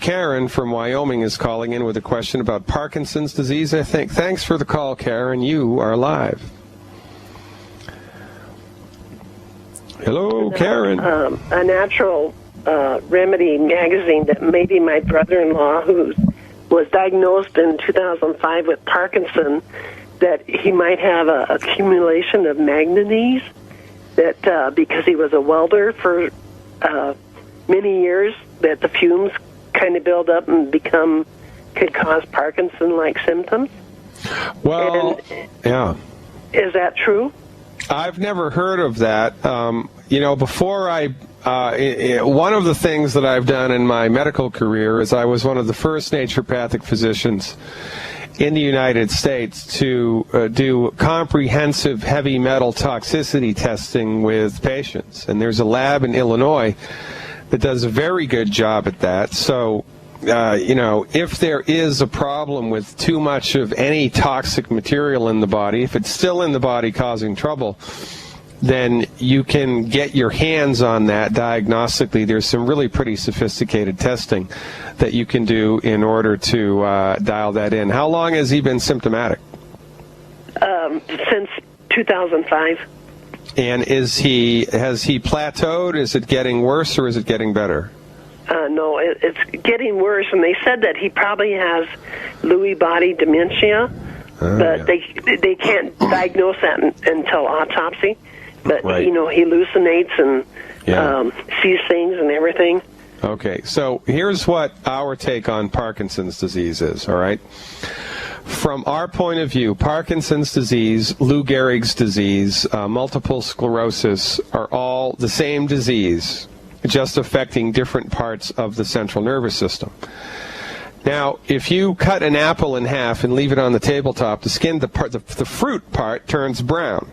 Karen from Wyoming is calling in with a question about Parkinson's disease, I think. Thanks for the call, Karen. You are live. Hello, Karen. A natural remedy magazine that maybe my brother-in-law, who was diagnosed in 2005 with Parkinson, that he might have an accumulation of manganese, that because he was a welder for many years, that the fumes kind of build up and could cause Parkinson-like symptoms. Well, yeah. Is that true? I've never heard of that. Before one of the things that I've done in my medical career is I was one of the first naturopathic physicians in the United States to do comprehensive heavy metal toxicity testing with patients. And there's a lab in Illinois that does a very good job at that. So, if there is a problem with too much of any toxic material in the body, if it's still in the body causing trouble, then you can get your hands on that diagnostically. There's some really pretty sophisticated testing that you can do in order to dial that in. How long has he been symptomatic? Since 2005. And has he plateaued? Is it getting worse or is it getting better? No, it's getting worse, and they said that he probably has Lewy body dementia, but they can't diagnose that until autopsy. But, right. He hallucinates and sees things and everything. Okay, so here's what our take on Parkinson's disease is, all right? From our point of view, Parkinson's disease, Lou Gehrig's disease, multiple sclerosis are all the same disease, just affecting different parts of the central nervous system. Now, if you cut an apple in half and leave it on the tabletop, the fruit part turns brown.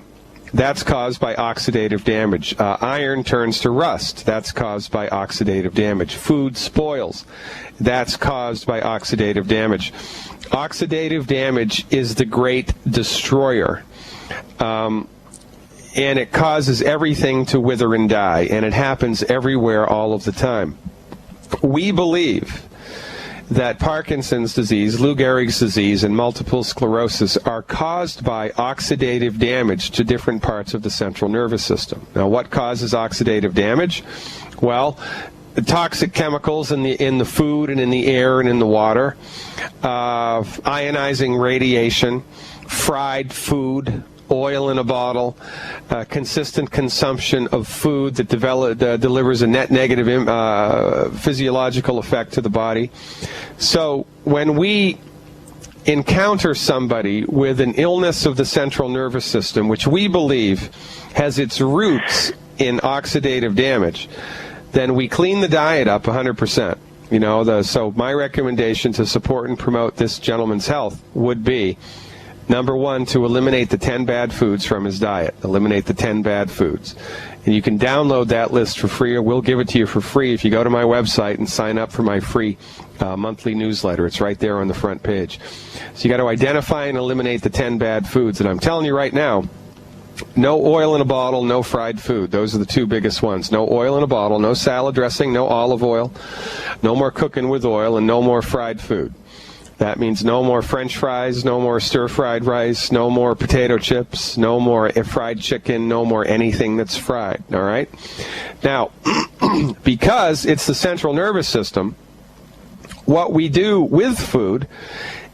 That's caused by oxidative damage. Iron turns to rust. That's caused by oxidative damage. Food spoils. That's caused by oxidative damage. Oxidative damage is the great destroyer. And it causes everything to wither and die. And it happens everywhere all of the time. We believe that Parkinson's disease, Lou Gehrig's disease, and multiple sclerosis are caused by oxidative damage to different parts of the central nervous system. Now, what causes oxidative damage? Well, the toxic chemicals in the food and in the air and in the water, ionizing radiation, fried food, oil in a bottle, consistent consumption of food that delivers a net negative physiological effect to the body. So when we encounter somebody with an illness of the central nervous system, which we believe has its roots in oxidative damage, then we clean the diet up 100%. So my recommendation to support and promote this gentleman's health would be, number one, to eliminate the 10 bad foods from his diet. Eliminate the 10 bad foods. And you can download that list for free, or we'll give it to you for free if you go to my website and sign up for my free monthly newsletter. It's right there on the front page. So you got to identify and eliminate the 10 bad foods. And I'm telling you right now, no oil in a bottle, no fried food. Those are the two biggest ones. No oil in a bottle, no salad dressing, no olive oil, no more cooking with oil, and no more fried food. That means no more French fries, no more stir-fried rice, no more potato chips, no more fried chicken, no more anything that's fried, all right? Now, because it's the central nervous system, what we do with food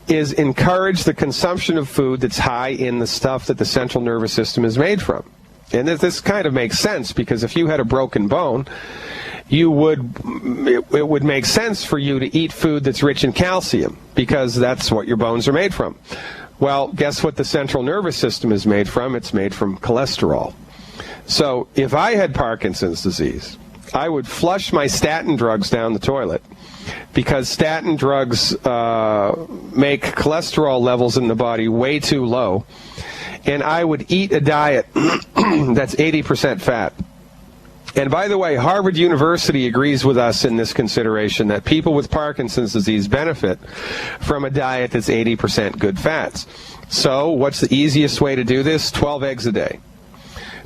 is encourage the consumption of food that's high in the stuff that the central nervous system is made from. And this kind of makes sense, because if you had a broken bone, it would make sense for you to eat food that's rich in calcium, because that's what your bones are made from. Well, guess what the central nervous system is made from? It's made from cholesterol. So if I had Parkinson's disease, I would flush my statin drugs down the toilet, because statin drugs make cholesterol levels in the body way too low, and I would eat a diet that's 80% fat. And by the way, Harvard University agrees with us in this consideration that people with Parkinson's disease benefit from a diet that's 80% good fats. So what's the easiest way to do this? 12 eggs a day.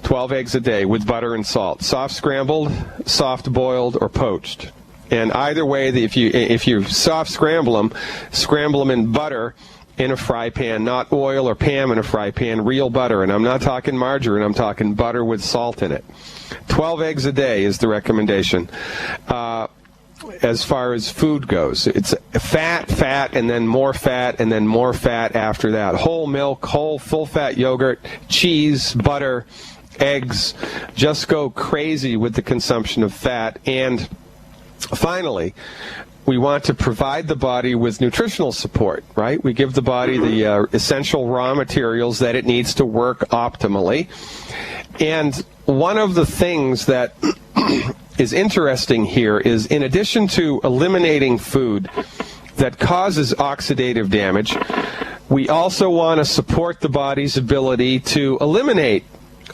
12 eggs a day with butter and salt. Soft scrambled, soft boiled, or poached. And either way, if you soft scramble them in butter in a fry pan, not oil or Pam in a fry pan, real butter. And I'm not talking margarine, I'm talking butter with salt in it. 12 eggs a day is the recommendation. As far as food goes, it's fat, and then more fat, and then more fat after that. Whole milk, whole full-fat yogurt, cheese, butter, eggs. Just go crazy with the consumption of fat. And finally, we want to provide the body with nutritional support, right? We give the body the essential raw materials that it needs to work optimally. And one of the things that is interesting here is, in addition to eliminating food that causes oxidative damage, we also want to support the body's ability to eliminate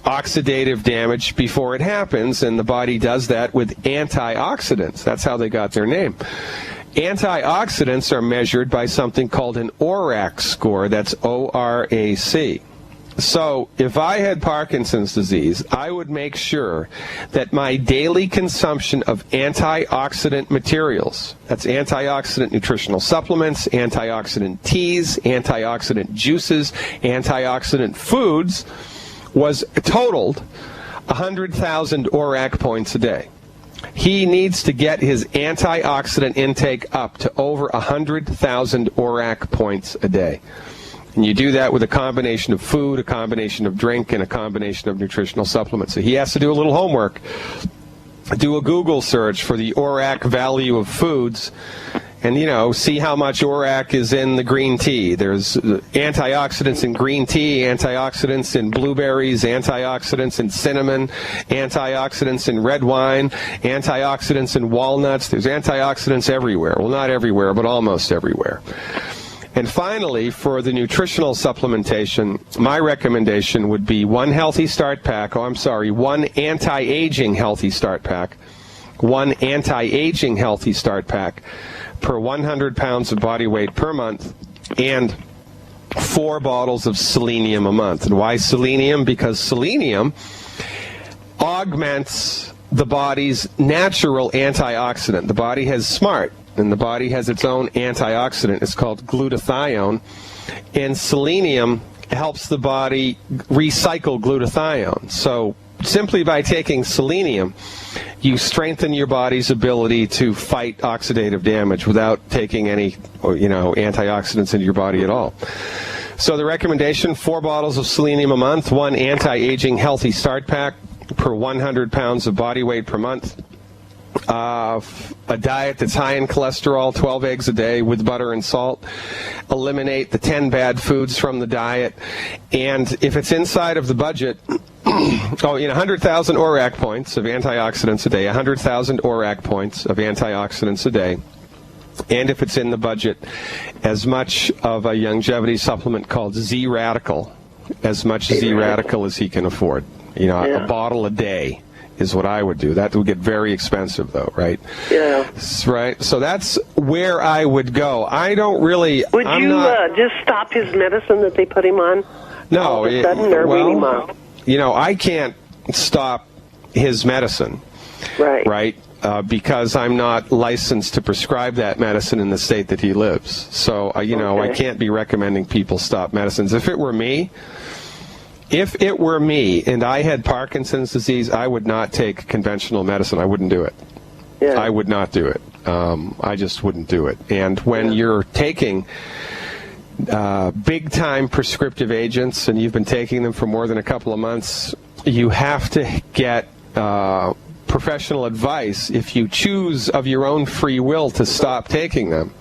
oxidative damage before it happens, and the body does that with antioxidants. That's how they got their name. Antioxidants are measured by something called an ORAC score. That's ORAC. So if I had Parkinson's disease, I would make sure that my daily consumption of antioxidant materials, that's antioxidant nutritional supplements, antioxidant teas, antioxidant juices, antioxidant foods, was totaled 100,000 ORAC points a day. He needs to get his antioxidant intake up to over 100,000 ORAC points a day. And you do that with a combination of food, a combination of drink, and a combination of nutritional supplements. So he has to do a little homework. Do a Google search for the ORAC value of foods and, see how much ORAC is in the green tea. There's antioxidants in green tea, antioxidants in blueberries, antioxidants in cinnamon, antioxidants in red wine, antioxidants in walnuts. There's antioxidants everywhere. Well, not everywhere, but almost everywhere. And finally, for the nutritional supplementation, my recommendation would be one anti-aging healthy start pack. One anti-aging healthy start pack per 100 pounds of body weight per month, and 4 bottles of selenium a month. And why selenium? Because selenium augments the body's natural antioxidant. The body has SMART, and the body has its own antioxidant. It's called glutathione, and selenium helps the body recycle glutathione. So simply by taking selenium, you strengthen your body's ability to fight oxidative damage without taking any, antioxidants into your body at all. So the recommendation, 4 bottles of selenium a month, 1 anti-aging healthy start pack per 100 pounds of body weight per month. A diet that's high in cholesterol, 12 eggs a day with butter and salt. Eliminate the 10 bad foods from the diet. And if it's inside of the budget, 100,000 ORAC points of antioxidants a day, 100,000 ORAC points of antioxidants a day. And if it's in the budget, as much of a longevity supplement called Z-Radical, as much Z-Radical as he can afford. A bottle a day is what I would do. That would get very expensive, though, right? Yeah. Right. So that's where I would go. I don't really... Would you just stop his medicine that they put him on? No. All of a sudden, or wean him off? I can't stop his medicine. Right. Right? Because I'm not licensed to prescribe that medicine in the state that he lives. So, I can't be recommending people stop medicines. If it were me and I had Parkinson's disease, I would not take conventional medicine. I wouldn't do it. Yeah. I would not do it. I just wouldn't do it. And when you're taking big-time prescriptive agents and you've been taking them for more than a couple of months, you have to get professional advice if you choose of your own free will to stop taking them.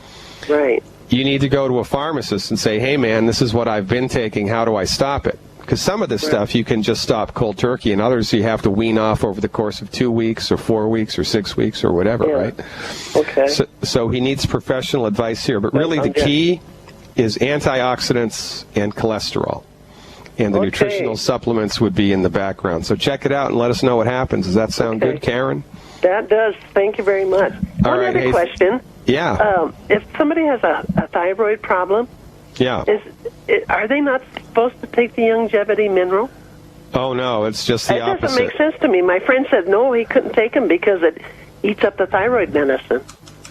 Right. You need to go to a pharmacist and say, hey, man, this is what I've been taking. How do I stop it? Because some of this stuff you can just stop cold turkey, and others you have to wean off over the course of 2 weeks or 4 weeks or 6 weeks or whatever, right? Okay. So he needs professional advice here. But really the key is antioxidants and cholesterol. And the nutritional supplements would be in the background. So check it out and let us know what happens. Does that sound good, Karen? That does. Thank you very much. One other question. Yeah. If somebody has a thyroid problem, are they not supposed to take the longevity mineral? Oh, no, it's just the opposite. That doesn't make sense to me. My friend said, no, he couldn't take them because eats up the thyroid medicine.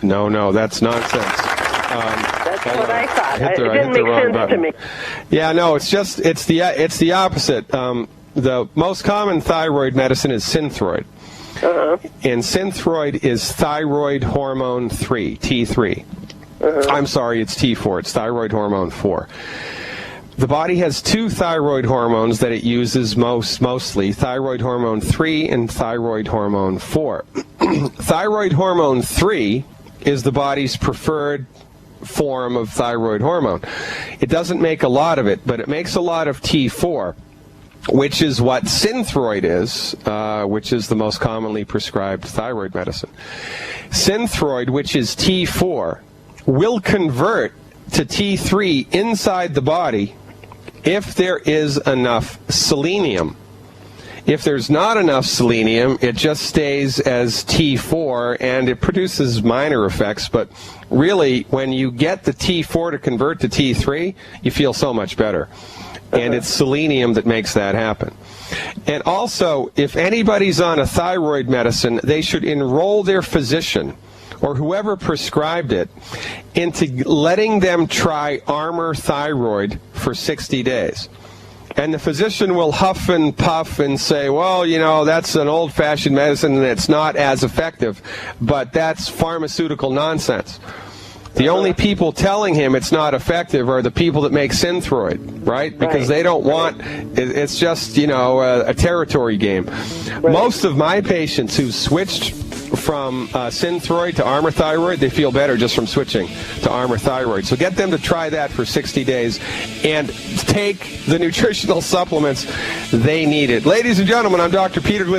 No, that's nonsense. That's what I thought. It didn't make sense to me. Yeah, no, it's the opposite. The most common thyroid medicine is Synthroid. And Synthroid is thyroid hormone 3, T3. I'm sorry, it's T4. It's thyroid hormone 4. The body has two thyroid hormones that it uses mostly, thyroid hormone 3 and thyroid hormone 4. Thyroid hormone 3 is the body's preferred form of thyroid hormone. It doesn't make a lot of it, but it makes a lot of T4, which is what Synthroid is, which is the most commonly prescribed thyroid medicine. Synthroid, which is T4, will convert to T3 inside the body if there is enough selenium. If there's not enough selenium, it just stays as T4, and it produces minor effects, but really, when you get the T4 to convert to T3, you feel so much better. And it's selenium that makes that happen. And also, if anybody's on a thyroid medicine, they should enroll their physician or whoever prescribed it into letting them try Armour Thyroid for 60 days. And the physician will huff and puff and say, well, you know, that's an old-fashioned medicine and it's not as effective, but that's pharmaceutical nonsense. The only people telling him it's not effective are the people that make Synthroid, right? Because they don't want, it's just, you know, a territory game. Most of my patients who switched from Synthroid to Armour Thyroid, they feel better just from switching to Armour Thyroid. So get them to try that for 60 days and take the nutritional supplements they needed. Ladies and gentlemen, I'm Dr. Peter Glidden.